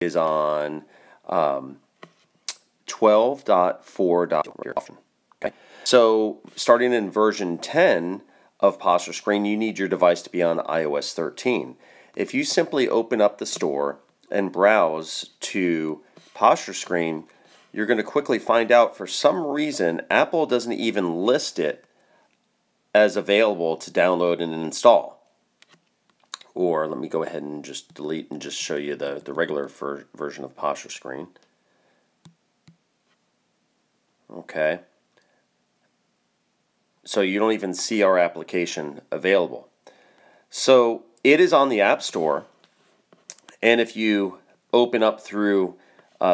is on 12.4. Okay. So starting in version 10 of Posture Screen, you need your device to be on iOS 13. If you simply open up the store and browse to Posture Screen, you're going to quickly find out for some reason Apple doesn't even list it as available to download and install. Or let me go ahead and just delete and just show you the regular version of Posture Screen. Okay. So you don't even see our application available. So it is on the App Store, and if you open up through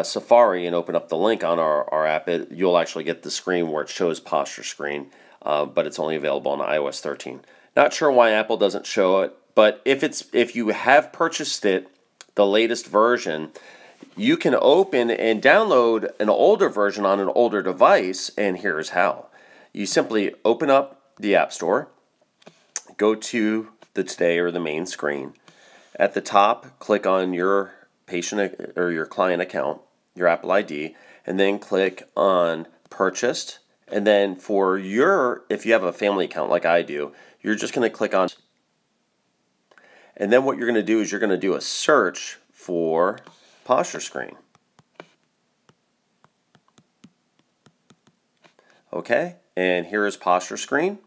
Safari and open up the link on our app, you'll actually get the screen where it shows Posture Screen, but it's only available on iOS 13. Not sure why Apple doesn't show it, but if you have purchased it, the latest version, you can open and download an older version on an older device, and here's how. You simply open up the App Store, go to the Today or the main screen. At the top, click on your patient or your client account, your Apple ID, and then click on Purchased. And then if you have a family account like I do, you're just going to click on, and then what you're going to do is you're going to do a search for Posture Screen. Okay, and here is Posture Screen.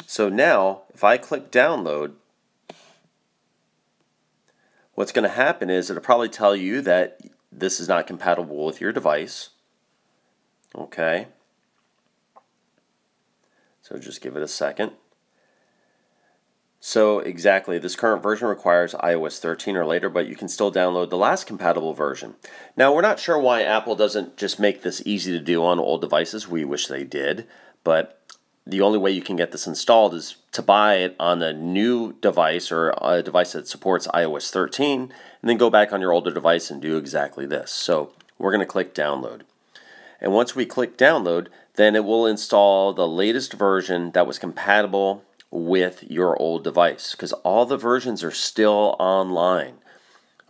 So now, if I click download, what's going to happen is it'll probably tell you that this is not compatible with your device. Okay, so just give it a second. So exactly, this current version requires iOS 13 or later, but you can still download the last compatible version. Now, we're not sure why Apple doesn't just make this easy to do on old devices. We wish they did, but the only way you can get this installed is to buy it on a new device or a device that supports iOS 13, and then go back on your older device and do exactly this. So we're going to click download. And once we click download, then it will install the latest version that was compatible with your old device, because all the versions are still online.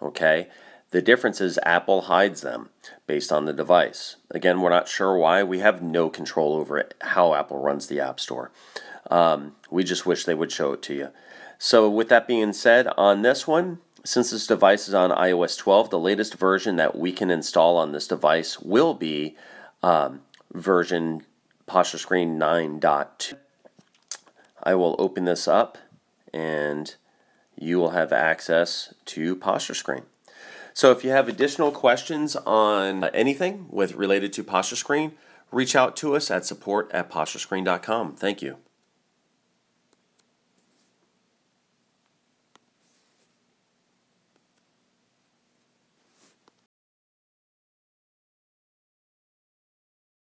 Okay, the difference is Apple hides them based on the device. Again, we're not sure why. We have no control over it, how Apple runs the App Store. We just wish they would show it to you. So with that being said, on this one, since this device is on iOS 12, the latest version that we can install on this device will be version Posture Screen 9.2. I will open this up and you will have access to Posture Screen. So if you have additional questions on anything related to Posture Screen, reach out to us at support@posturescreen.com. Thank you.